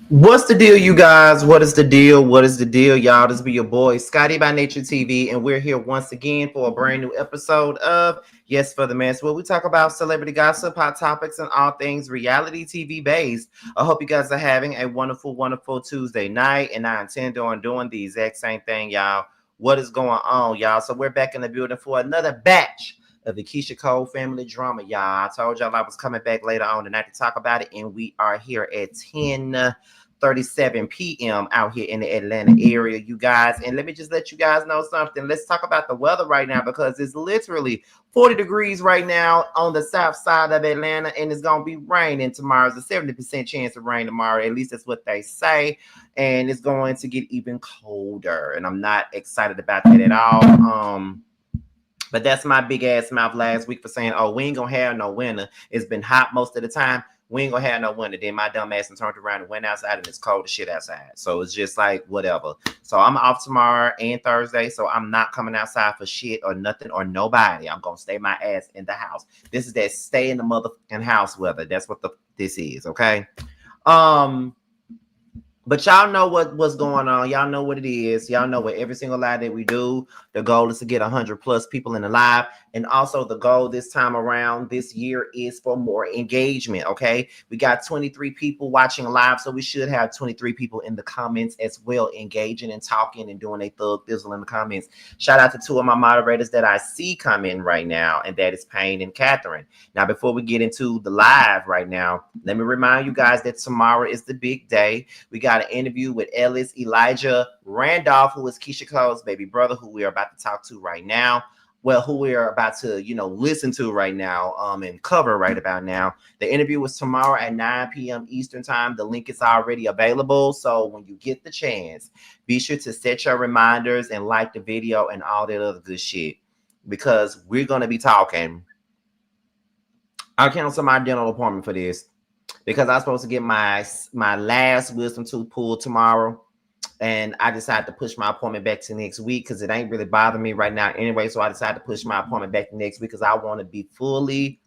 What's the deal, you guys? What is the deal? What is the deal, y'all? This be your boy, Scotty by Nature TV, and we're here once again for a brand new episode of Yes for the Mess, where we talk about celebrity gossip, hot topics, and all things reality TV based. I hope you guys are having a wonderful, wonderful Tuesday night, and I intend on doing the exact same thing, y'all. What is going on, y'all? So we're back in the building for another batch of the Keyshia Cole family drama, y'all. I told y'all I was coming back later on tonight to talk about it, and we are here at 10:37 p.m. out here in the Atlanta area, you guys. And let me just let you guys know something. Let's talk about the weather right now, because it's literally 40 degrees right now on the south side of Atlanta, and it's going to be raining tomorrow. There's a 70% chance of rain tomorrow. At least that's what they say. And it's going to get even colder, and I'm not excited about that at all. But that's my big ass mouth last week for saying, oh, we ain't gonna have no winter. It's been hot most of the time. We ain't gonna have no winter. Then my dumb ass and turned around and went outside, and it's cold as shit outside. So it's just like whatever. So I'm off tomorrow and Thursday. So I'm not coming outside for shit or nothing or nobody. I'm gonna stay my ass in the house. This is that stay in the motherfucking house weather. That's what this is, okay? But y'all know what's going on. Y'all know what it is. Y'all know what every single live that we do, the goal is to get 100 plus people in the live. And also the goal this time around this year is for more engagement, okay? We got 23 people watching live, so we should have 23 people in the comments as well, engaging and talking and doing a thug thizzle in the comments. Shout out to two of my moderators that I see come in right now, and that is Payne and Catherine. Now, before we get into the live right now, let me remind you guys that tomorrow is the big day. We got an interview with Ellis, Elijah Randolph, who is Keyshia Cole's baby brother, who we are about to talk to right now. Well, who we are about to, listen to right now, and cover right about now. The interview was tomorrow at 9 p.m. Eastern time. The link is already available. So when you get the chance, be sure to set your reminders and like the video and all that other good shit, because we're going to be talking. I'll cancel my dental appointment for this, because I'm supposed to get my last wisdom tooth pulled tomorrow, and I decided to push my appointment back to next week because it ain't really bothering me right now anyway. So I decided to push my appointment back to next week because I want to be fully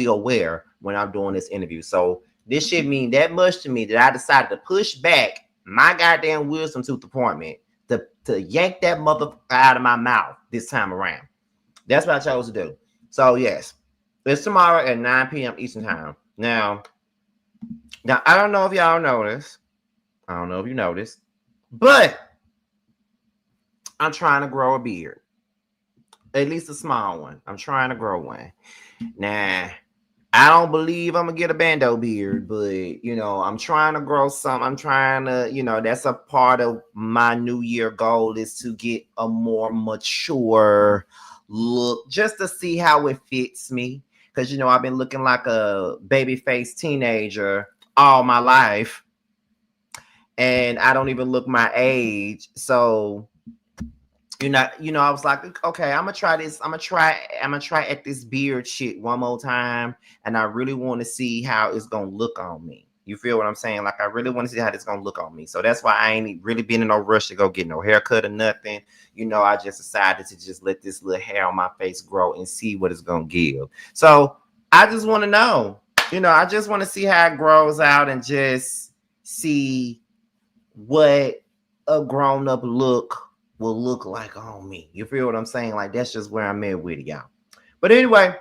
aware when I'm doing this interview. So this shit mean that much to me that I decided to push back my goddamn wisdom tooth appointment to yank that motherfucker out of my mouth this time around. That's what I chose to do. So yes, it's tomorrow at 9 p.m. Eastern time. Now, I don't know if y'all noticed. I don't know if you noticed, but I'm trying to grow a beard. At least a small one. I'm trying to grow one. Nah, I don't believe I'm going to get a bando beard, but, I'm trying to grow some. I'm trying to, that's a part of my New Year goal, is to get a more mature look just to see how it fits me. Because, I've been looking like a baby-faced teenager all my life, and I don't even look my age. So, I was like, okay, I'm gonna try this. I'm gonna try at this beard shit one more time, and I really want to see how it's gonna look on me. You feel what I'm saying? Like, I really want to see how it's gonna look on me. So that's why I ain't really been in no rush to go get no haircut or nothing. I just decided to just let this little hair on my face grow and see what it's gonna give. So I just want to know. I just want to see how it grows out and just see what a grown-up look will look like on me. You feel what I'm saying? Like, that's just where I'm at with it, y'all. But anyway,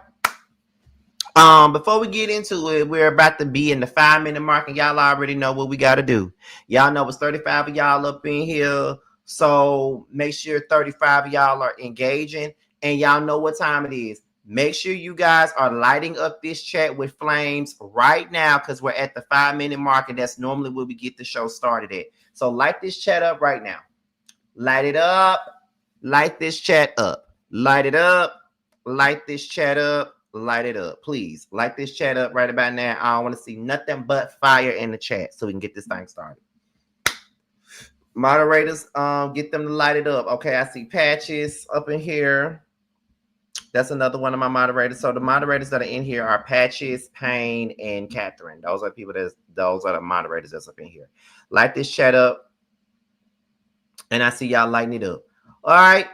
before we get into it, we're about to be in the 5-minute mark, and y'all already know what we got to do. Y'all know it's 35 of y'all up in here, so make sure 35 of y'all are engaging, and y'all know what time it is. Make sure you guys are lighting up this chat with flames right now, because we're at the 5-minute mark, and that's normally where we get the show started at. So light this chat up right now. Light it up. Light this chat up. Light it up. Light this chat up. Light it up. Please light this chat up right about now. I don't want to see nothing but fire in the chat so we can get this thing started. Moderators, get them to light it up. Okay, I see Patches up in here. That's another one of my moderators. So the moderators that are in here are Patches, Payne, and Catherine. Those are the moderators that's up in here. Light this chat up. And I see y'all lighting it up. All right.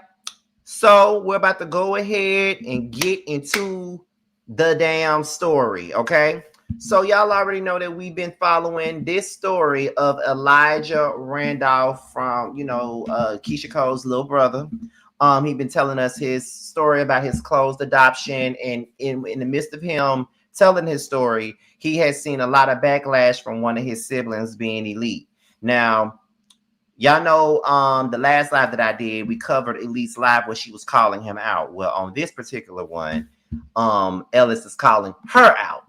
So we're about to go ahead and get into the damn story. Okay. So y'all already know that we've been following this story of Elijah Randolph from, Keyshia Cole's little brother. He's been telling us his story about his closed adoption, and in the midst of him telling his story, he has seen a lot of backlash from one of his siblings being elite. Now, y'all know the last live that I did, we covered Elite's live where she was calling him out. Well, on this particular one, Ellis is calling her out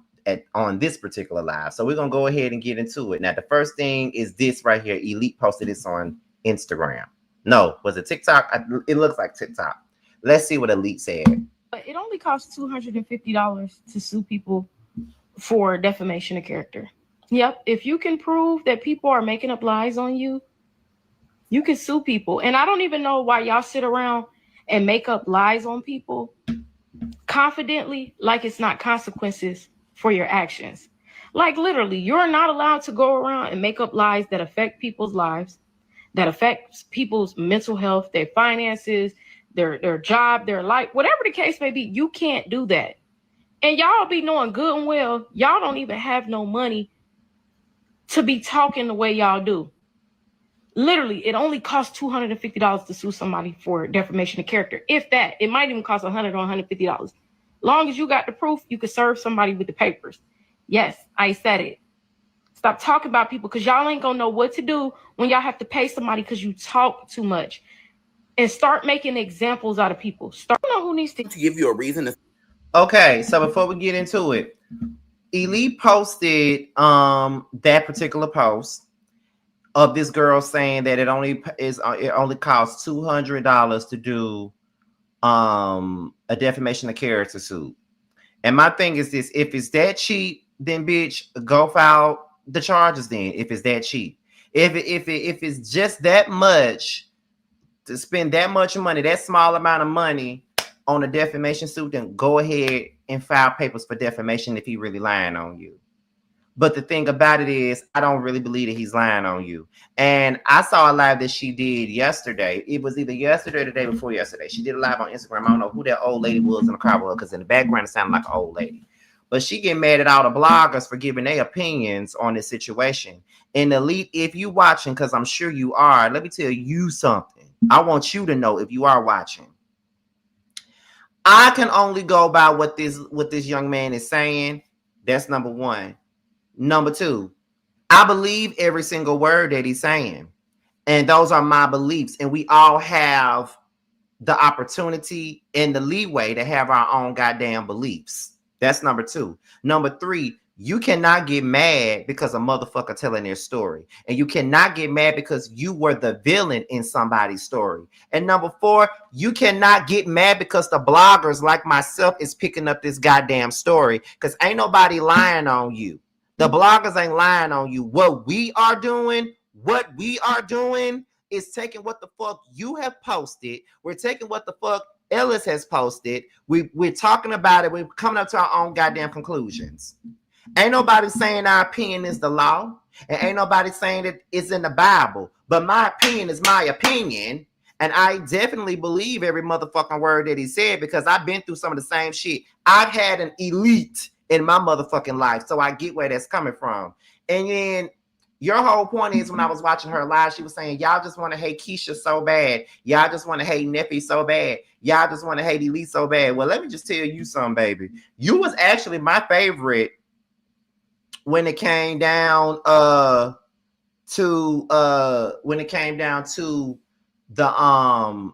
on this particular live. So we're gonna go ahead and get into it. Now, the first thing is this right here. Elite posted this on Instagram. No, was it TikTok? It looks like TikTok. Let's see what Elite said. But it only costs $250 to sue people for defamation of character. Yep, if you can prove that people are making up lies on you, you can sue people. And I don't even know why y'all sit around and make up lies on people confidently, like it's not consequences for your actions. Like literally, you're not allowed to go around and make up lies that affect people's lives, that affects people's mental health, their finances, their job, their life, whatever the case may be. You can't do that. And y'all be knowing good and well, y'all don't even have no money to be talking the way y'all do. Literally, it only costs $250 to sue somebody for defamation of character. If that, it might even cost $100 or $150. Long as you got the proof, you could serve somebody with the papers. Yes, I said it. Stop talking about people, because y'all ain't gonna know what to do when y'all have to pay somebody because you talk too much. And start making examples out of people. Start know who needs to give you a reason to. Okay, so before we get into it, Elite posted that particular post of this girl saying that it only costs $200 to do a defamation of character suit. And my thing is this: if it's that cheap, then bitch, go file the charges. Then, if it's that cheap, if it's just that much to spend that much money, that small amount of money on a defamation suit, then go ahead and file papers for defamation if he really lying on you. But the thing about it is, I don't really believe that he's lying on you. And I saw a live that she did yesterday. It was either yesterday or the day before yesterday. She did a live on Instagram. I don't know who that old lady was in the crowd was, because in the background it sounded like an old lady. But she get mad at all the bloggers for giving their opinions on this situation. And Elite, if you watching, because I'm sure you are, let me tell you something. I want you to know, if you are watching, I can only go by what this young man is saying. That's number one. Number two, I believe every single word that he's saying. And those are my beliefs. And we all have the opportunity and the leeway to have our own goddamn beliefs. That's number two. Number three, you cannot get mad because a motherfucker telling their story. And you cannot get mad because you were the villain in somebody's story. And number four, you cannot get mad because the bloggers like myself is picking up this goddamn story, because ain't nobody lying on you. The bloggers ain't lying on you. What we are doing is taking what the fuck you have posted. We're taking what the fuck Ellis has posted. We're talking about it. We're coming up to our own goddamn conclusions. Ain't nobody saying our opinion is the law. And ain't nobody saying that it's in the Bible. But my opinion is my opinion. And I definitely believe every motherfucking word that he said, because I've been through some of the same shit. I've had an elite in my motherfucking life, so I get where that's coming from. And then your whole point is, when I was watching her live, she was saying, y'all just want to hate Keyshia so bad. Y'all just want to hate Nephi so bad. Y'all just want to hate Elite so bad. Well, let me just tell you something, baby. You was actually my favorite when it came down to the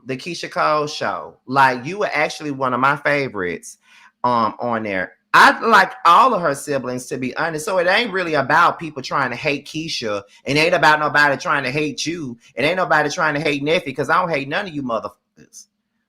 Keyshia Cole show. Like, you were actually one of my favorites on there. I like all of her siblings, to be honest. So it ain't really about people trying to hate Keyshia. It ain't about nobody trying to hate you. It ain't nobody trying to hate Nephi, because I don't hate none of you motherfuckers.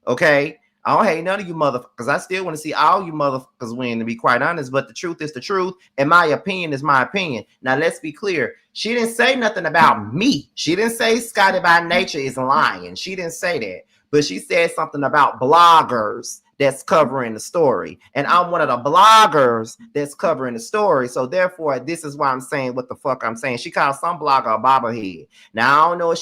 Okay? I don't hate none of you motherfuckers. I still want to see all you motherfuckers win, to be quite honest. But the truth is the truth, and my opinion is my opinion. Now, let's be clear. She didn't say nothing about me. She didn't say Scotty by nature is lying. She didn't say that. But she said something about bloggers that's covering the story. And I'm one of the bloggers that's covering the story. So therefore, this is why I'm saying what the fuck I'm saying. She called some blogger a bobblehead. Now, I don't know if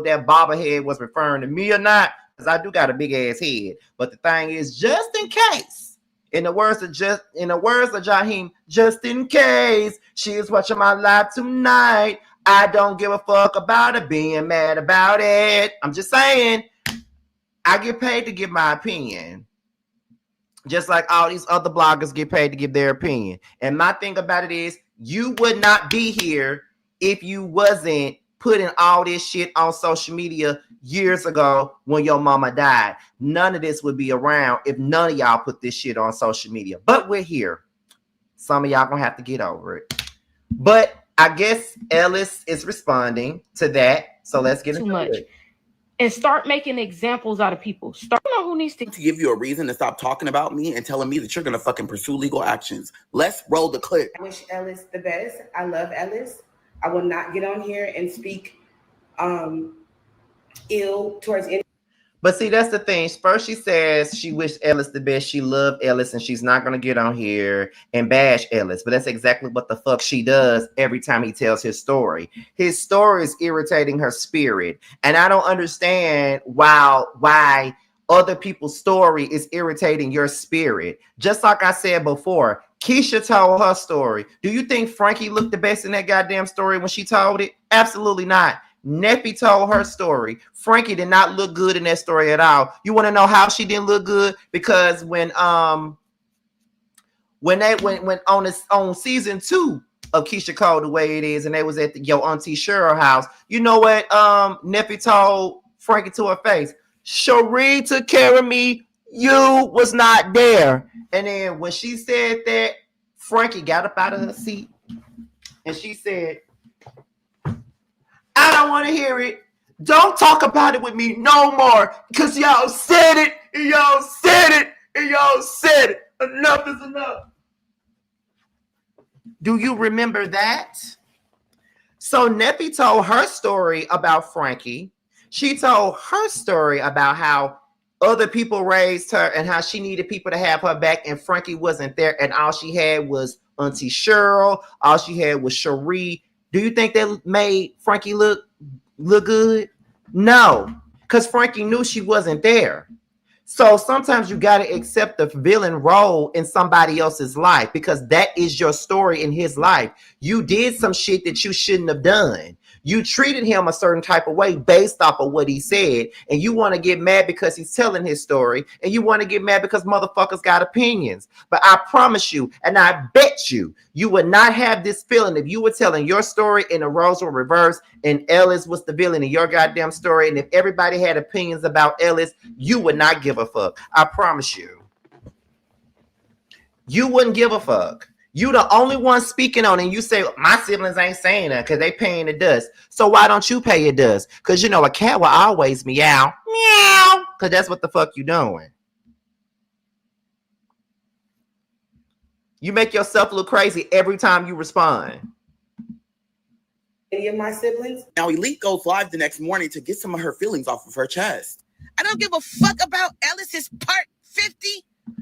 that bobblehead was referring to me or not, because I do got a big ass head. But the thing is, just in case In the words of Jaheim, just in case she is watching my live tonight, I don't give a fuck about her being mad about it. I'm just saying, I get paid to give my opinion. Just like all these other bloggers get paid to give their opinion. And my thing about it is, you would not be here if you wasn't putting all this shit on social media years ago when your mama died. None of this would be around if none of y'all put this shit on social media. But we're here. Some of y'all gonna have to get over it. But I guess Ellis is responding to that. So let's get into it. And start making examples out of people. Start know who needs to give you a reason to stop talking about me and telling me that you're gonna fucking pursue legal actions. Let's roll the clip. I wish Ellis the best. I love Ellis. I will not get on here and speak ill towards any. But see, that's the thing. First, she says she wished Ellis the best. She loved Ellis, and she's not going to get on here and bash Ellis. But that's exactly what the fuck she does every time he tells his story. His story is irritating her spirit. And I don't understand why other people's story is irritating your spirit. Just like I said before, Keyshia told her story. Do you think Frankie looked the best in that goddamn story when she told it? Absolutely not. Neffy told her story. Frankie did not look good in that story at all. You want to know how she didn't look good? Because when on season 2 of Keyshia Cole the way it is, and they was at your auntie Cheryl house, you know what Neffy told Frankie to her face? Cherie took care of me. You was not there. And then when she said that, Frankie got up out of her seat and she said, I don't want to hear it. Don't talk about it with me no more. Because y'all said it. And y'all said it. And y'all said it. Enough is enough. Do you remember that? So Neffy told her story about Frankie. She told her story about how other people raised her and how she needed people to have her back, and Frankie wasn't there, and all she had was Auntie Cheryl. All she had was Cherie. Do you think that made Frankie look good? No, because Frankie knew she wasn't there. So sometimes you got to accept the villain role in somebody else's life because that is your story in his life. You did some shit that you shouldn't have done. You treated him a certain type of way based off of what he said, and you want to get mad because he's telling his story, and you want to get mad because motherfuckers got opinions. But I promise you, and I bet you, you would not have this feeling if you were telling your story and the roles were reversed and Ellis was the villain in your goddamn story, and if everybody had opinions about Ellis, you would not give a fuck. I promise you. You wouldn't give a fuck. You the only one speaking on it, and you say, my siblings ain't saying that because they paying the dust. So why don't you pay your dust? Because, you know, a cat will always meow. Meow. Because that's what the fuck you doing. You make yourself look crazy every time you respond. Any of my siblings? Now, Elite goes live the next morning to get some of her feelings off of her chest. I don't give a fuck about Ellis's part 50.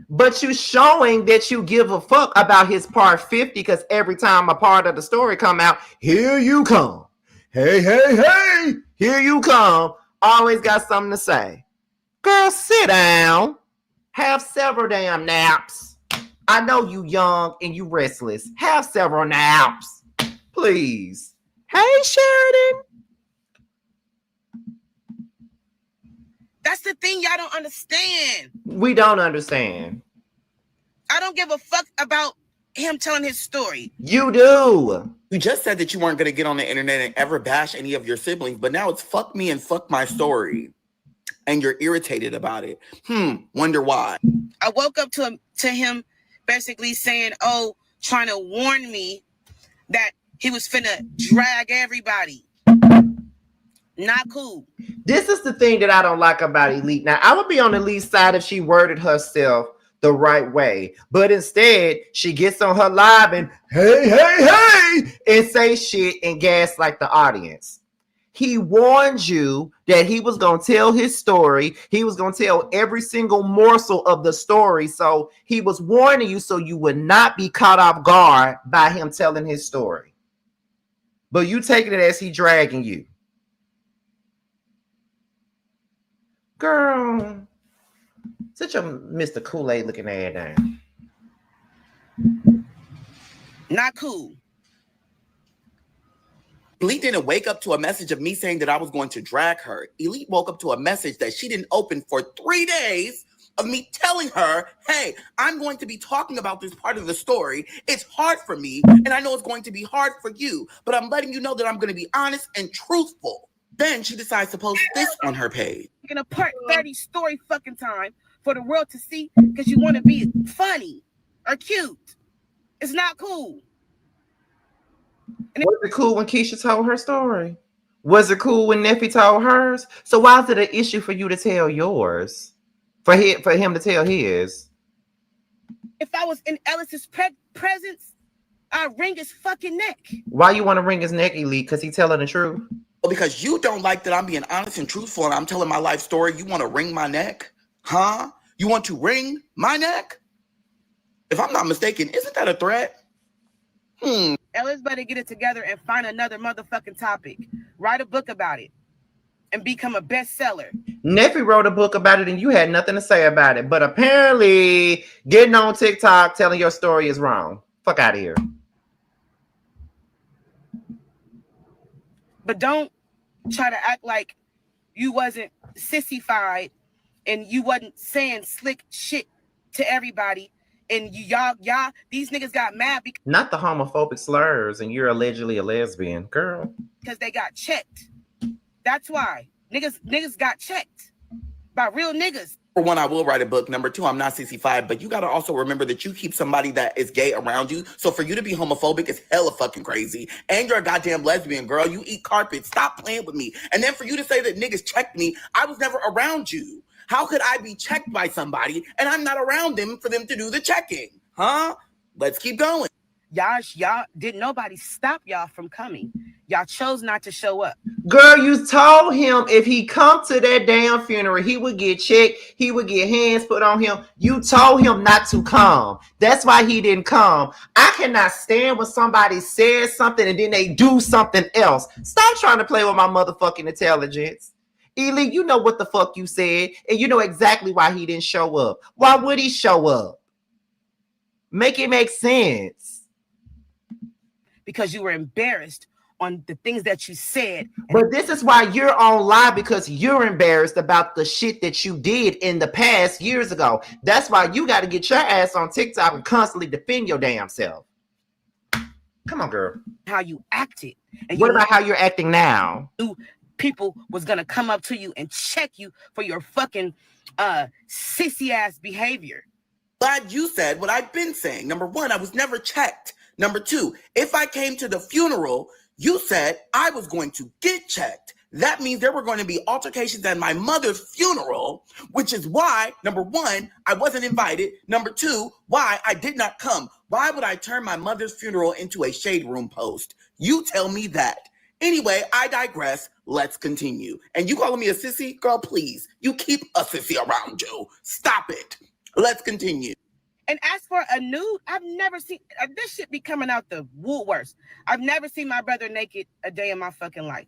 But you showing that you give a fuck about his part 50 because every time a part of the story come out, here you come. Hey, hey, hey, here you come. Always got something to say. Girl, sit down. Have several damn naps. I know you young and you restless. Have several naps. Please. Hey, Sheridan. That's the thing y'all don't understand. We don't understand. I don't give a fuck about him telling his story. You do. You just said that you weren't going to get on the internet and ever bash any of your siblings, but now it's fuck me and fuck my story. And you're irritated about it. Wonder why. I woke up to him basically saying, trying to warn me that he was finna drag everybody. Not cool. This is the thing that I don't like about Elite. Now, I would be on Elite's side if she worded herself the right way. But instead, she gets on her live and hey, hey, hey, and say shit and gaslight the audience. He warned you that he was going to tell his story. He was going to tell every single morsel of the story. So he was warning you so you would not be caught off guard by him telling his story. But you taking it as he dragging you. Girl, such a Mr. Kool-Aid looking ass down. Not cool. Elite didn't wake up to a message of me saying that I was going to drag her. Elite woke up to a message that she didn't open for 3 days of me telling her, hey, I'm going to be talking about this part of the story. It's hard for me, and I know it's going to be hard for you, but I'm letting you know that I'm going to be honest and truthful. Then she decides to post this on her page. In a part 30 story fucking time for the world to see because you want to be funny or cute. It's not cool. Was it cool when Keyshia told her story? Was it cool when Neffy told hers? So why is it an issue for you to tell yours? For him to tell his? If I was in Ellis's presence, I'd wring his fucking neck. Why you want to wring his neck, Elite? Because he telling the truth? Well, because you don't like that I'm being honest and truthful and I'm telling my life story, you want to wring my neck? Huh? You want to wring my neck? If I'm not mistaken, isn't that a threat? Ellis better get it together and find another motherfucking topic. Write a book about it and become a bestseller. Neffy wrote a book about it and you had nothing to say about it. But apparently getting on TikTok telling your story is wrong. Fuck out of here. But don't try to act like you wasn't sissified and you wasn't saying slick shit to everybody. And y'all, these niggas got mad Not the homophobic slurs and you're allegedly a lesbian, girl. because they got checked. That's why niggas got checked by real niggas. For one, I will write a book. Number two, I'm not CC5, but you got to also remember that you keep somebody that is gay around you. So for you to be homophobic is hella fucking crazy. And you're a goddamn lesbian, girl. You eat carpet. Stop playing with me. And then for you to say that niggas checked me, I was never around you. How could I be checked by somebody and I'm not around them for them to do the checking? Huh? Let's keep going. Y'all didn't nobody stop y'all from coming. Y'all chose not to show up. Girl, you told him if he come to that damn funeral, he would get checked. He would get hands put on him. You told him not to come. That's why he didn't come. I cannot stand when somebody says something and then they do something else. Stop trying to play with my motherfucking intelligence. Ely, you know what the fuck you said, and you know exactly why he didn't show up. Why would he show up? Make it make sense. Because you were embarrassed on the things that you said. But this is why you're on live, because you're embarrassed about the shit that you did in the past years ago. That's why you got to get your ass on TikTok and constantly defend your damn self. Come on, girl. How you acted. And What about how you're acting now? People was gonna come up to you and check you for your fucking sissy ass behavior. Glad you said what I've been saying. Number one, I was never checked. Number two, if I came to the funeral, you said I was going to get checked. That means there were going to be altercations at my mother's funeral, which is why, number one, I wasn't invited. Number two, why I did not come. Why would I turn my mother's funeral into a shade room post? You tell me that. Anyway, I digress. Let's continue. And you calling me a sissy? Girl, please. You keep a sissy around you. Stop it. Let's continue. And as for a nude, I've never seen this shit be coming out the woodworks. I've never seen my brother naked a day in my fucking life.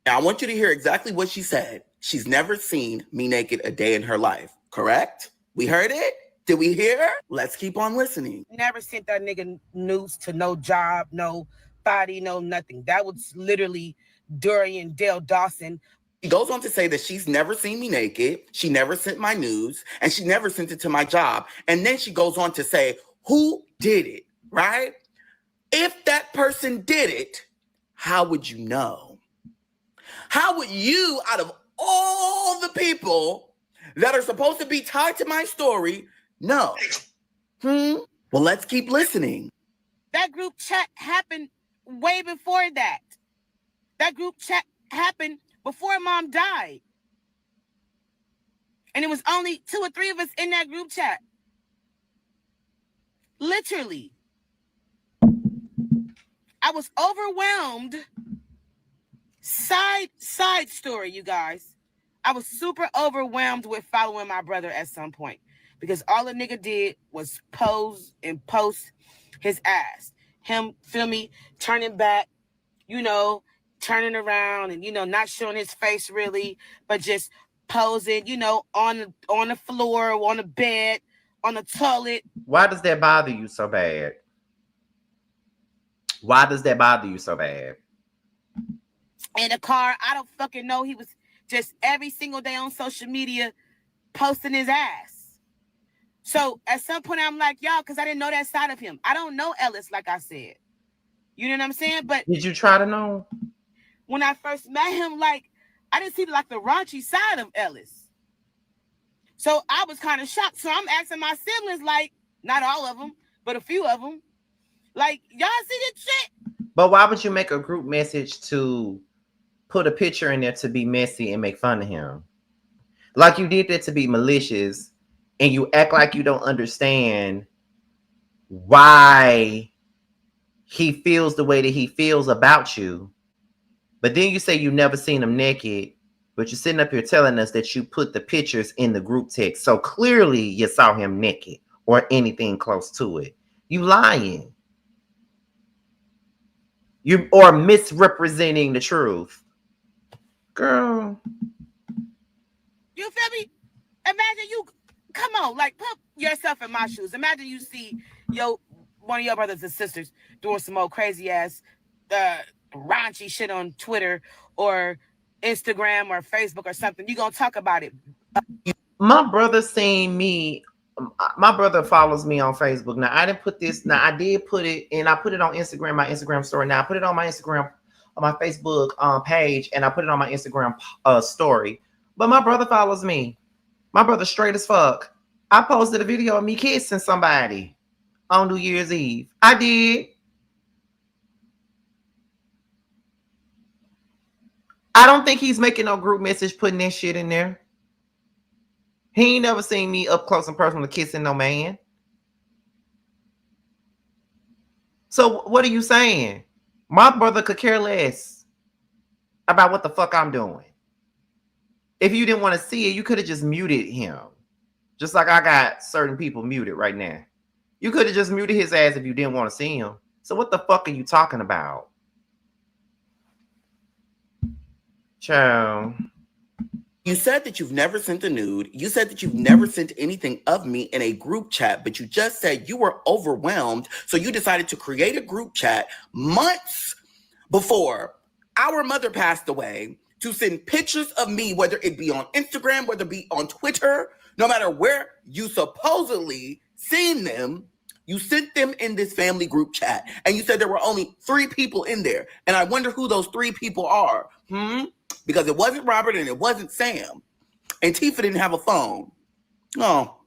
Now, I want you to hear exactly what she said. She's never seen me naked a day in her life. Correct? We heard it? Did we hear? Let's keep on listening. Never sent that nigga nudes to no job, no body, no nothing. That was literally Dorian Dale Dawson. She goes on to say that she's never seen me naked, she never sent my nudes, and she never sent it to my job. And then she goes on to say, who did it, right? If that person did it, how would you know? How would you, out of all the people that are supposed to be tied to my story, know? Well, let's keep listening. That group chat happened way before that. That group chat happened before mom died. And it was only 2 or 3 of us in that group chat. Literally. I was overwhelmed. Side story, you guys. I was super overwhelmed with following my brother at some point. Because all a nigga did was pose and post his ass. Him, feel me, turning back, you know, turning around and, you know, not showing his face really, but just posing, you know, on the floor, on the bed, on the toilet. Why does that bother you so bad? Why does that bother you so bad? In the car, I don't fucking know. He was just every single day on social media posting his ass. So at some point, I'm like, y'all, because I didn't know that side of him. I don't know Ellis, like I said. You know what I'm saying? But did you try to know? When I first met him, like, I didn't see like the raunchy side of Ellis. So I was kind of shocked. So I'm asking my siblings, like, not all of them, but a few of them, like, y'all see this shit? But why would you make a group message to put a picture in there to be messy and make fun of him? Like you did that to be malicious, and you act like you don't understand why he feels the way that he feels about you. But then you say you never seen him naked, but you're sitting up here telling us that you put the pictures in the group text. So clearly you saw him naked or anything close to it. You lying. You are misrepresenting the truth. Girl. You feel me? Imagine you, come on, like put yourself in my shoes. Imagine you see one of your brothers and sisters doing some old crazy ass raunchy shit on Twitter or Instagram or Facebook or something. You gonna talk about it. My brother seen me. My brother follows me on Facebook. Now I didn't put this. Now I did put it, and I put it on Instagram, my Instagram story. Now I put it on my Instagram, on my Facebook page, and I put it on my Instagram story. But my brother follows me. My brother straight as fuck. I posted a video of me kissing somebody on New Year's Eve. I did. I don't think he's making no group message putting that shit in there. He ain't never seen me up close and personal kissing no man. So what are you saying? My brother could care less about what the fuck I'm doing. If you didn't want to see it, you could have just muted him. Just like I got certain people muted right now. You could have just muted his ass if you didn't want to see him. So what the fuck are you talking about? Ciao. You said that you've never sent a nude. You said that you've never sent anything of me in a group chat, but you just said you were overwhelmed. So you decided to create a group chat months before our mother passed away to send pictures of me, whether it be on Instagram, whether it be on Twitter, no matter where you supposedly seen them, you sent them in this family group chat. And you said there were only 3 people in there. And I wonder who those 3 people are. Because it wasn't Robert and it wasn't Sam. And Tifa didn't have a phone. Oh.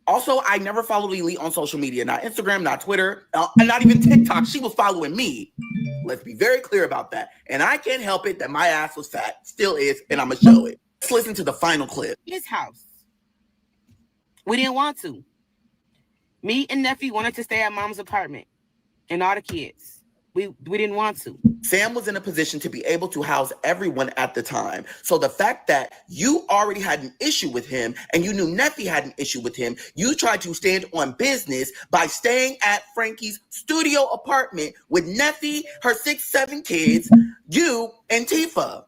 Also, I never followed Elite on social media. Not Instagram, not Twitter, and not even TikTok. She was following me. Let's be very clear about that. And I can't help it that my ass was fat. Still is, and I'm going to show it. Let's listen to the final clip. His house. We didn't want to. Me and Nephew wanted to stay at mom's apartment. And all the kids. We didn't want to. Sam was in a position to be able to house everyone at the time. So the fact that you already had an issue with him and you knew Neffy had an issue with him, you tried to stand on business by staying at Frankie's studio apartment with Neffy, her 6-7 kids, you, and Tifa.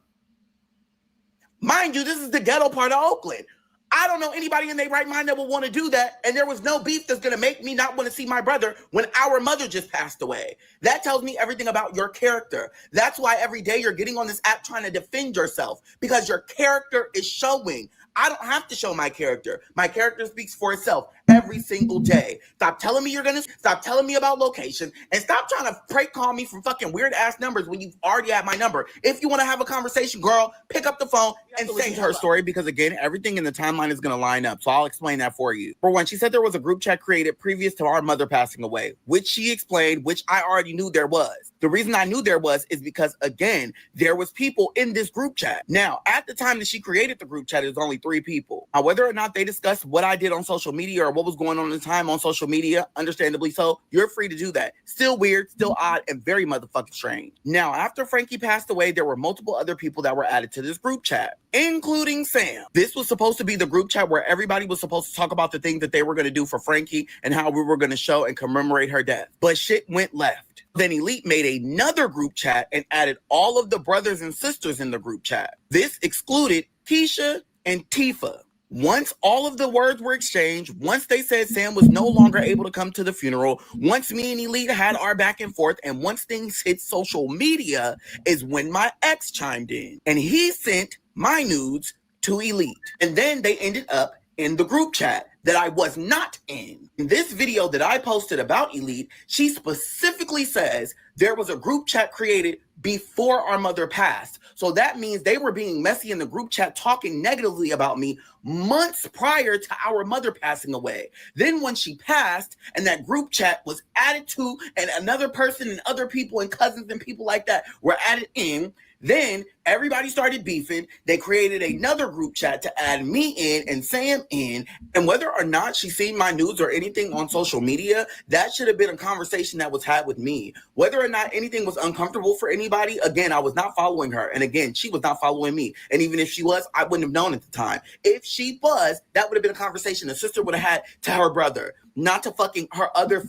Mind you, this is the ghetto part of Oakland. I don't know anybody in their right mind that will want to do that. And there was no beef that's going to make me not want to see my brother when our mother just passed away. That tells me everything about your character. That's why every day you're getting on this app trying to defend yourself, because your character is showing. I don't have to show my character. My character speaks for itself every single day. Stop telling me stop telling me about location, and stop trying to prank call me from fucking weird ass numbers when you've already had my number. If you want to have a conversation, girl, pick up the phone and say her story, because again, everything in the timeline is going to line up. So I'll explain that for you. For one, she said there was a group chat created previous to our mother passing away, which she explained, which I already knew there was. The reason I knew there was is because, again, there was people in this group chat. Now, at the time that she created the group chat, it was only 3 people. Now, whether or not they discussed what I did on social media or what was going on at the time on social media, understandably so, you're free to do that. Still weird, still odd, and very motherfucking strange. Now, after Frankie passed away, there were multiple other people that were added to this group chat, including Sam. This was supposed to be the group chat where everybody was supposed to talk about the thing that they were going to do for Frankie and how we were going to show and commemorate her death. But shit went left. Then Elite made another group chat and added all of the brothers and sisters in the group chat. This excluded Keyshia and Tifa. Once all of the words were exchanged, once they said Sam was no longer able to come to the funeral, once me and Elite had our back and forth, and once things hit social media is when my ex chimed in. And he sent my nudes to Elite. And then they ended up in the group chat that I was not in. In this video that I posted about Elite, she specifically says there was a group chat created before our mother passed. So that means they were being messy in the group chat, talking negatively about me months prior to our mother passing away. Then when she passed and that group chat was added to, and another person and other people and cousins and people like that were added in, then everybody started beefing. They created another group chat to add me in and Sam in. And whether or not she's seen my nudes or anything on social media, that should have been a conversation that was had with me. Whether or not anything was uncomfortable for anybody, again, I was not following her. And again, she was not following me. And even if she was, I wouldn't have known at the time. If she was, that would have been a conversation the sister would have had to her brother, not to fucking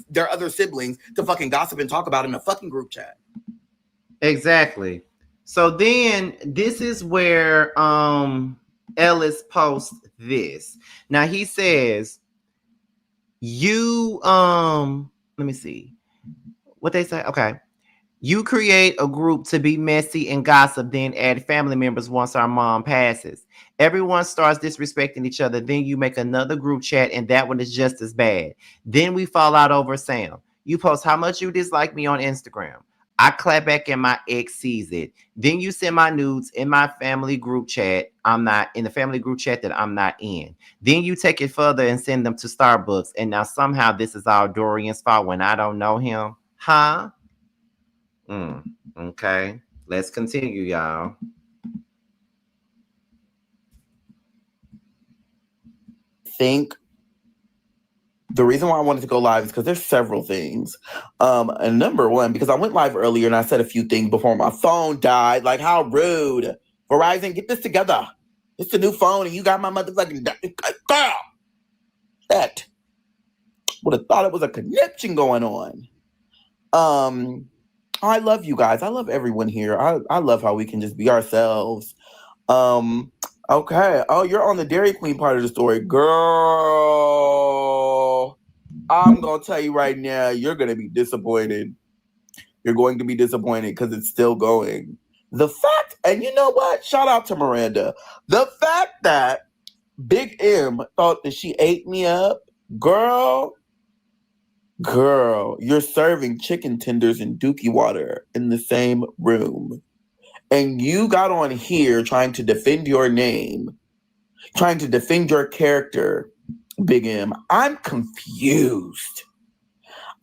their other siblings to fucking gossip and talk about in a fucking group chat. Exactly. So then this is where Ellis posts this. Now he says, you let me see what they say. Okay. You create a group to be messy and gossip, then add family members once our mom passes. Everyone starts disrespecting each other. Then you make another group chat, and that one is just as bad. Then we fall out over Sam. You post how much you dislike me on Instagram. I clap back and my ex sees it. Then you send my nudes in my family group chat. I'm not in the family group chat that I'm not in. Then you take it further and send them to Starbucks. And now somehow this is all Dorian's fault when I don't know him. Huh? Okay. Let's continue, y'all. Think the reason why I wanted to go live is because there's several things. And number one, because I went live earlier and I said a few things before my phone died. Like, how rude. Verizon, get this together. It's a new phone and you got my motherfucking girl. That would have thought it was a connection going on. I love you guys. I love everyone here. I love how we can just be ourselves. Okay. Oh, you're on the Dairy Queen part of the story. Girl, I'm going to tell you right now, you're going to be disappointed. You're going to be disappointed because it's still going. The fact, and you know what? Shout out to Miranda. The fact that Big M thought that she ate me up, girl, you're serving chicken tenders and dookie water in the same room. And you got on here trying to defend your name, trying to defend your character, Big M. I'm confused.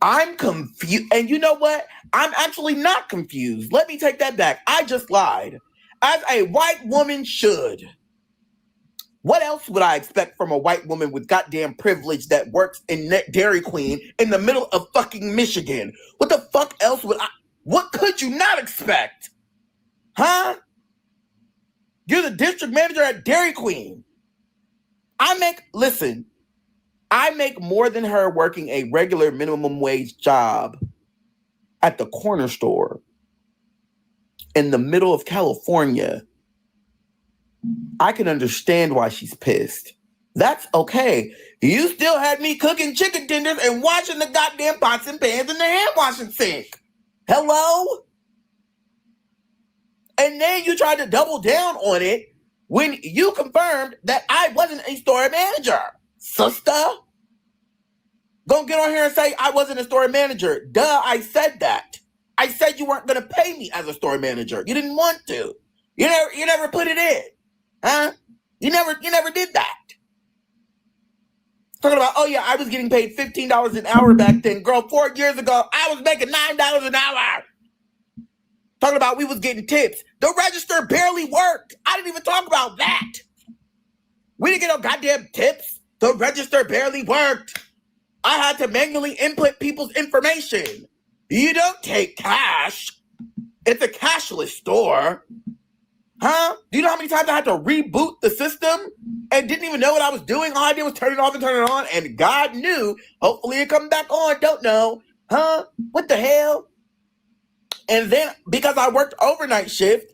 And you know what? I'm actually not confused. Let me take that back. I just lied. As a white woman should. What else would I expect from a white woman with goddamn privilege that works in Dairy Queen in the middle of fucking Michigan? What the fuck else what could you not expect? Huh? You're the district manager at Dairy Queen. I make more than her working a regular minimum wage job at the corner store in the middle of California. I can understand why she's pissed. That's okay. You still had me cooking chicken tenders and washing the goddamn pots and pans in the hand washing sink. Hello? And then you tried to double down on it when you confirmed that I wasn't a store manager. Sister? Don't get on here and say I wasn't a store manager. Duh, I said that. I said you weren't going to pay me as a store manager. You didn't want to. You never put it in. Huh? You never did that. Talking about, oh yeah, I was getting paid $15 an hour back then. Girl, 4 years ago, I was making $9 an hour. Talking about we was getting tips. The register barely worked. I didn't even talk about that. We didn't get no goddamn tips. The register barely worked. I had to manually input people's information. You don't take cash. It's a cashless store. Huh? Do you know how many times I had to reboot the system and didn't even know what I was doing? All I did was turn it off and turn it on, and God knew. Hopefully it come back on. Don't know. Huh? What the hell? And then, because I worked overnight shift,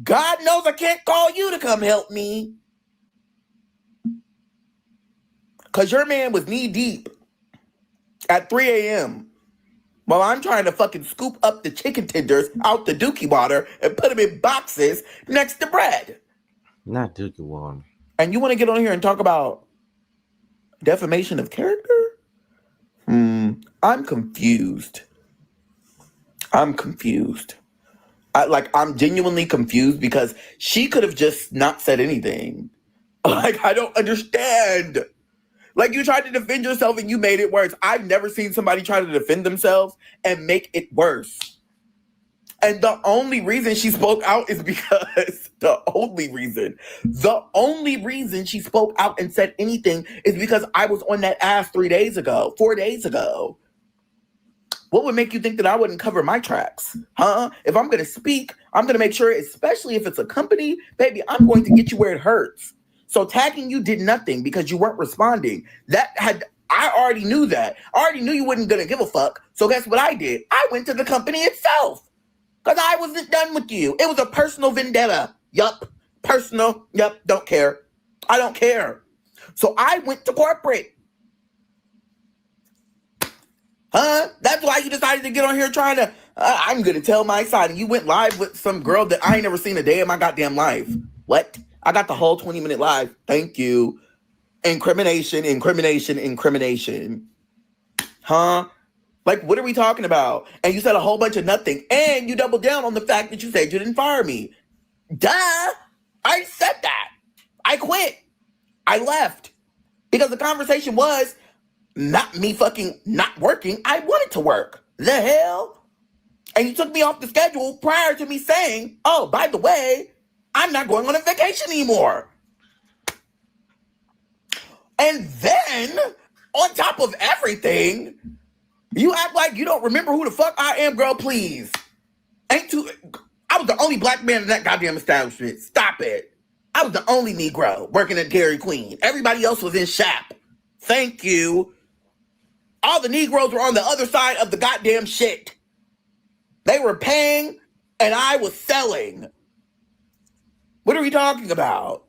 God knows I can't call you to come help me. Because your man was knee deep at 3 a.m. while I'm trying to fucking scoop up the chicken tenders out the dookie water and put them in boxes next to bread. Not dookie water. And you want to get on here and talk about defamation of character? I'm confused. I'm genuinely confused because she could have just not said anything. Like, I don't understand. Like, you tried to defend yourself and you made it worse. I've never seen somebody try to defend themselves and make it worse. And the only reason she spoke out is because the only reason she spoke out and said anything is because I was on that ass 4 days ago. What would make you think that I wouldn't cover my tracks? Huh? If I'm going to speak, I'm going to make sure, especially if it's a company, baby, I'm going to get you where it hurts. So tagging you did nothing because you weren't responding. I already knew that. I already knew you wasn't going to give a fuck. So guess what I did? I went to the company itself because I wasn't done with you. It was a personal vendetta. Yup. Personal. Yup. Don't care. I don't care. So I went to corporate. Huh? That's why you decided to get on here trying to, I'm going to tell my side. And you went live with some girl that I ain't never seen a day in my goddamn life. What? I got the whole 20-minute live. Thank you. Incrimination. Huh? Like, what are we talking about? And you said a whole bunch of nothing. And you doubled down on the fact that you said you didn't fire me. Duh. I said that. I quit. I left. Because the conversation was not me fucking not working. I wanted to work. The hell? And you took me off the schedule prior to me saying, oh, by the way, I'm not going on a vacation anymore. And then, on top of everything, you act like you don't remember who the fuck I am, girl, please. I was the only black man in that goddamn establishment. Stop it. I was the only Negro working at Dairy Queen. Everybody else was in SHAP. Thank you. All the Negroes were on the other side of the goddamn shit. They were paying and I was selling. What are we talking about?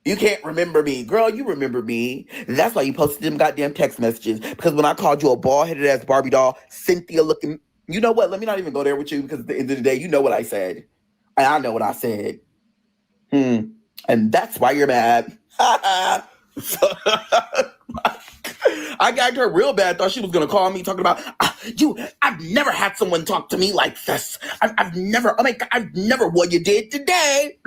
You can't remember me. Girl, you remember me. That's why you posted them goddamn text messages. Because when I called you a bald-headed ass Barbie doll, Cynthia looking... You know what? Let me not even go there with you because at the end of the day, you know what I said. And I know what I said. And that's why you're mad. I gagged her real bad. Thought she was going to call me talking about, I've never had someone talk to me like this. I've never, what you did today.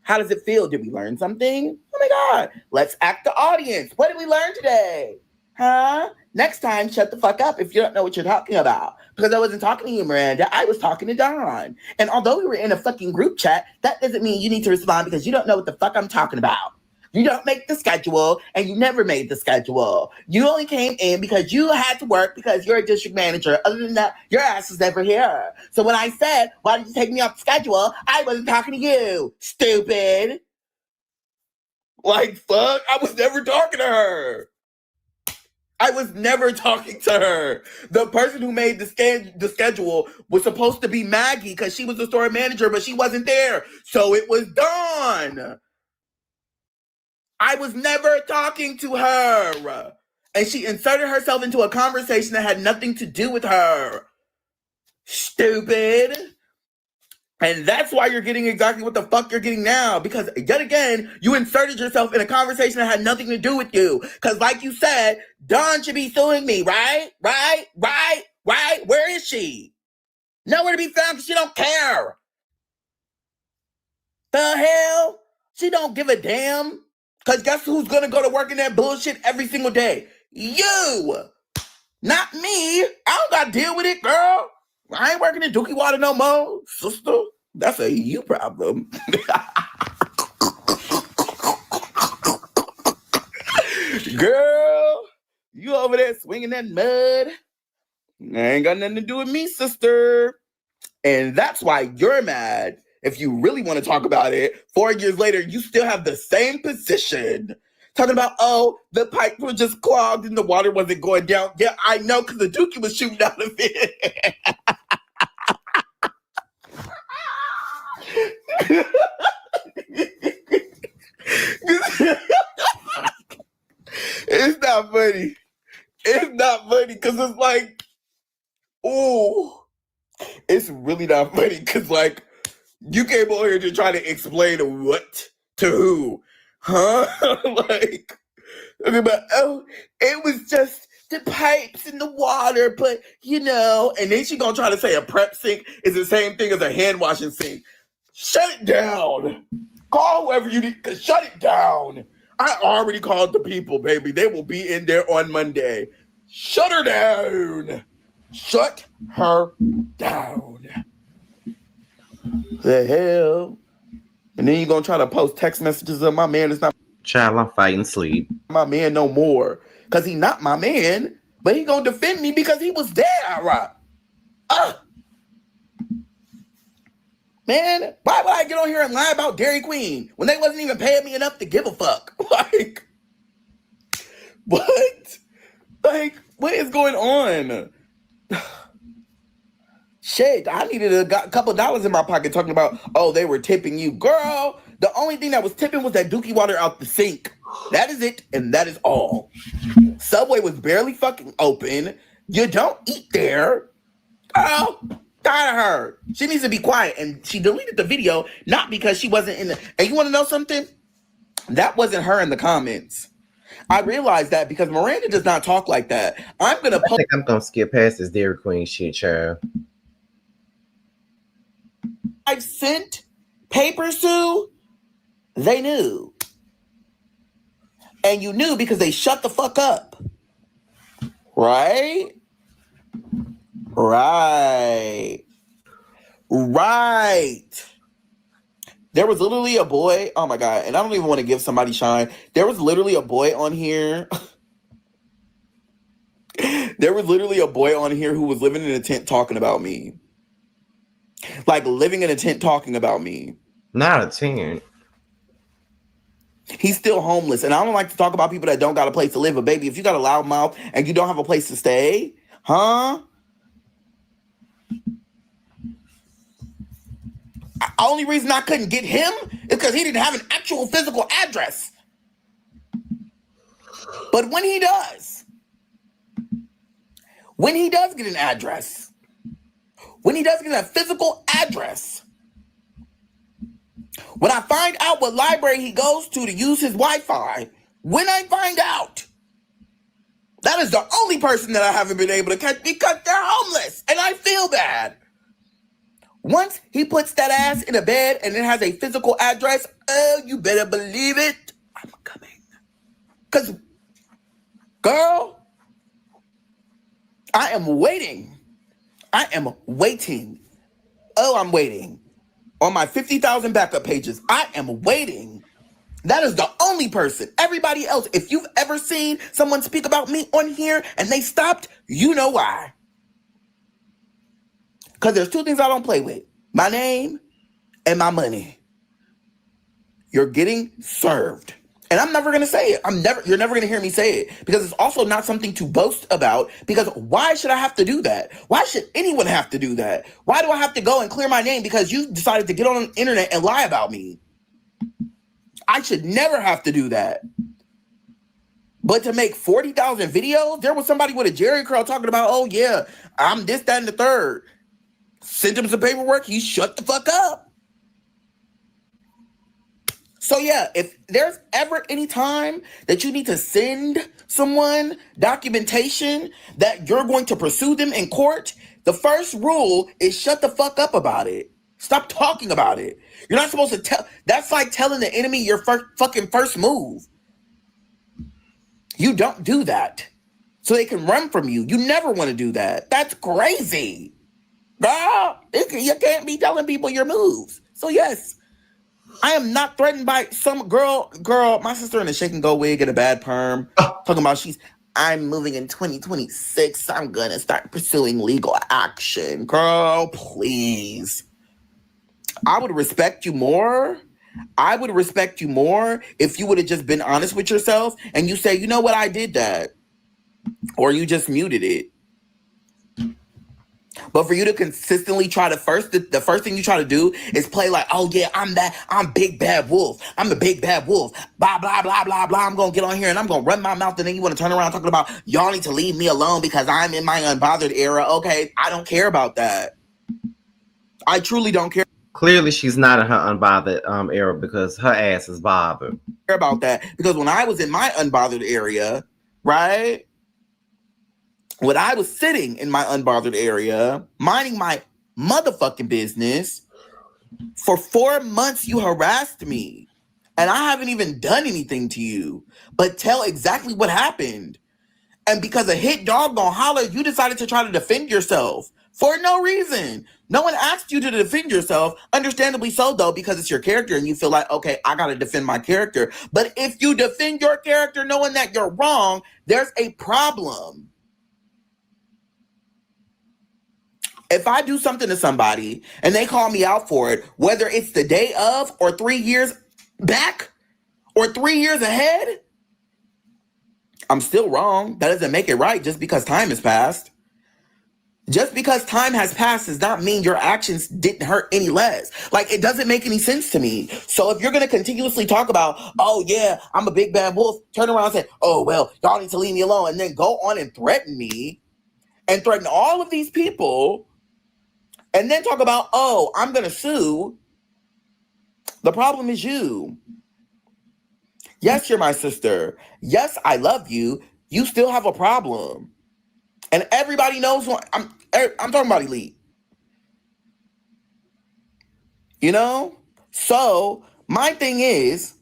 How does it feel? Did we learn something? Oh my God. Let's act the audience. What did we learn today? Huh? Next time, shut the fuck up if you don't know what you're talking about. Because I wasn't talking to you, Miranda. I was talking to Dawn. And although we were in a fucking group chat, that doesn't mean you need to respond because you don't know what the fuck I'm talking about. You don't make the schedule, and you never made the schedule. You only came in because you had to work because you're a district manager. Other than that, your ass was never here. So when I said, why did you take me off the schedule? I wasn't talking to you, stupid. Like, fuck, I was never talking to her. I was never talking to her. The person who made the schedule was supposed to be Maggie because she was the store manager, but she wasn't there. So it was Dawn. I was never talking to her. And she inserted herself into a conversation that had nothing to do with her. Stupid. And that's why you're getting exactly what the fuck you're getting now. Because yet again, you inserted yourself in a conversation that had nothing to do with you. Because like you said, Dawn should be suing me, right? Right? Where is she? Nowhere to be found because she don't care. The hell? She don't give a damn. Because guess who's going to go to work in that bullshit every single day? You. Not me. I don't got to deal with it, girl. I ain't working in Dookie Water no more, sister. That's a you problem. Girl, you over there swinging that mud. Ain't got nothing to do with me, sister. And that's why you're mad. If you really want to talk about it, 4 years later, you still have the same position. Talking about, oh, the pipe was just clogged and the water wasn't going down. Yeah, I know, because the Dookie was shooting out of it. It's not funny. funny. It's not funny because it's like, ooh, it's really not funny because like you came over here to try to explain what to who, huh? Like, okay, but it was just the pipes and the water, but you know, and then she gonna try to say a prep sink is the same thing as a hand washing sink. Shut it down. Call whoever you need, cause shut it down. I already called the people, baby. They will be in there on Monday. Shut her down. Shut her down. The hell? And then you're gonna try to post text messages of my man is not Child, I'm fighting sleep. my man no more. Cause he not my man, but he gonna defend me because he was there, right? Man, why would I get on here and lie about Dairy Queen when they wasn't even paying me enough to give a fuck? Like, what? Like, what is going on? Shit, I needed a couple dollars in my pocket talking about, oh, they were tipping you. Girl, the only thing that was tipping was that dookie water out the sink. That is it, and that is all. Subway was barely fucking open. You don't eat there. Oh, tired of her. She needs to be quiet. And she deleted the video, not because she wasn't in the... And you want to know something? That wasn't her in the comments. I realized that because Miranda does not talk like that. I'm going to I think I'm going to skip past this Dairy Queen shit, child. I've sent papers to, they knew. And you knew because they shut the fuck up. Right? Right. There was literally a boy, oh my God, and I don't even want to give somebody shine. There was literally a boy on here. There was literally a boy on here who was living in a tent talking about me. Like living in a tent talking about me. Not a tent. He's still homeless. And I don't like to talk about people that don't got a place to live. But baby, if you got a loud mouth and you don't have a place to stay, huh? Only reason I couldn't get him is because he didn't have an actual physical address. But when he does get an address, when he does get a physical address, when I find out what library he goes to use his Wi-Fi, when I find out, that is the only person that I haven't been able to catch because they're homeless and I feel bad. Once he puts that ass in a bed and it has a physical address, oh, you better believe it, I'm coming. Because, girl, I am waiting. Oh, I'm waiting. On my 50,000 backup pages, I am waiting. That is the only person. Everybody else, if you've ever seen someone speak about me on here and they stopped, you know why. Because there's two things I don't play with. My name and my money. You're getting served. And I'm never going to say it. You're never going to hear me say it. Because it's also not something to boast about. Because why should I have to do that? Why should anyone have to do that? Why do I have to go and clear my name because you decided to get on the internet and lie about me? I should never have to do that. But to make 40,000 videos, there was somebody with a Jerry curl talking about, oh yeah, I'm this, that, and the third. Sent him some paperwork, he shut the fuck up. So yeah, if there's ever any time that you need to send someone documentation that you're going to pursue them in court, the first rule is shut the fuck up about it. Stop talking about it. You're not supposed to tell. That's like telling the enemy your first move. You don't do that. So they can run from you. You never want to do that. That's crazy. Girl, you can't be telling people your moves. So yes, I am not threatened by some girl, my sister in a shake and go wig and a bad perm, talking about I'm moving in 2026. I'm going to start pursuing legal action. Girl, please. I would respect you more. If you would have just been honest with yourself and you say, you know what, I did that. Or you just muted it. But for you to consistently try to the first thing you try to do is play like, oh yeah, I'm big bad wolf. I'm the big bad wolf. Blah, blah, blah, blah, blah. I'm going to get on here and I'm going to run my mouth. And then you want to turn around talking about, y'all need to leave me alone because I'm in my unbothered era. Okay, I don't care about that. I truly don't care. Clearly, she's not in her unbothered era because her ass is bothered. About that. Because when I was in my unbothered area, right? When I was sitting in my unbothered area, minding my motherfucking business, for 4 months you harassed me. And I haven't even done anything to you, but tell exactly what happened. And because a hit dog gonna holler, you decided to try to defend yourself for no reason. No one asked you to defend yourself. Understandably so, though, because it's your character and you feel like, okay, I gotta defend my character. But if you defend your character knowing that you're wrong, there's a problem. If I do something to somebody and they call me out for it, whether it's the day of or 3 years back or 3 years ahead, I'm still wrong. That doesn't make it right just because time has passed. Just because time has passed does not mean your actions didn't hurt any less. Like, it doesn't make any sense to me. So if you're going to continuously talk about, oh yeah, I'm a big bad wolf, turn around and say, oh, well, y'all need to leave me alone, and then go on and threaten me and threaten all of these people, and then talk about, oh, I'm going to sue. The problem is you. Yes, you're my sister. Yes, I love you. You still have a problem. And everybody knows what I'm talking about, Elite. You know? So my thing is,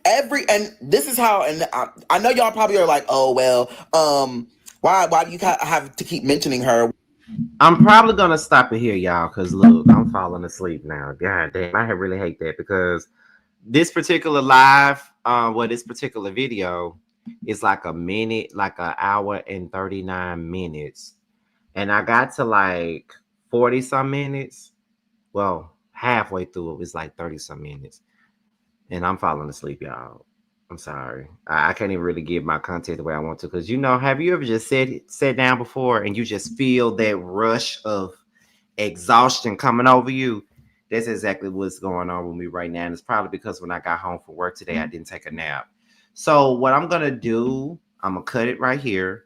and this is how, and I know y'all probably are like, oh, well, why do you have to keep mentioning her? I'm probably going to stop it here, y'all, because look, I'm falling asleep now. God damn, I really hate that because this particular live, this particular video is like a minute, like an hour and 39 minutes. And I got to like 40 some minutes. Well, halfway through it was like 30 some minutes. And I'm falling asleep, y'all. I'm sorry. I can't even really give my content the way I want to. Because, you know, have you ever just sat down before and you just feel that rush of exhaustion coming over you? That's exactly what's going on with me right now. And it's probably because when I got home from work today, I didn't take a nap. So what I'm going to do, I'm going to cut it right here.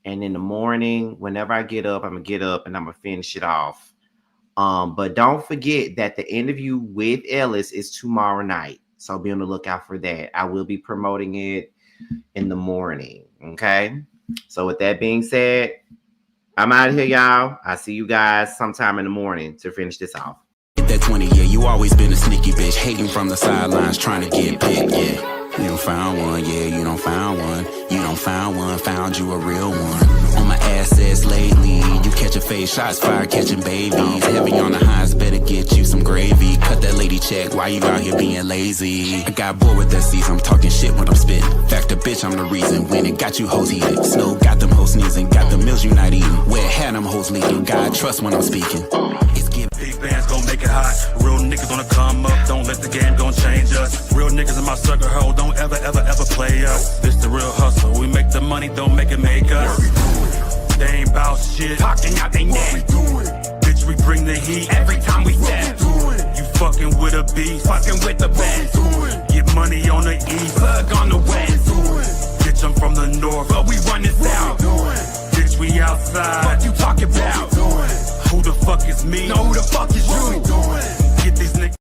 And in the morning, whenever I get up, I'm going to get up and I'm going to finish it off. But don't forget that the interview with Ellis is tomorrow night. So be on the lookout for that. I will be promoting it in the morning. Okay. So with that being said, I'm out of here, y'all. I'll see you guys sometime in the morning to finish this off. That 20, yeah, you always been a sneaky bitch, hating from the sidelines, trying to get picked, yeah. You don't found one, yeah, you don't found one. You don't found one, found you a real one. On my assets lately, you catch a face, shots fired, catching babies. Heavy on the highs, better get you some gravy. Cut that lady check, why you out here being lazy? I got bored with that season, I'm talking shit when I'm spitting. Fact a bitch, I'm the reason, when it got you hoes heated. Snow got them hoes sneezing, got the meals you not eating. Where had them hoes leaking, God trust when I'm speaking. It's giving. Big bands gon' make it hot. Real niggas gonna come up. Don't let the game gon' change us. Real niggas in my circle, ho. Don't ever play us. This the real hustle. We make the money, don't make it make us. They ain't bout shit. Talking out they neck. Bitch, we bring the heat every time we step. You fucking with a beast. Fucking with the best. Get money on the east. Plug on the west. Bitch, I'm from the north, but we run this out. Bitch, we outside. What you talking about? Who the fuck is me? No, who the fuck is you? Get these niggas.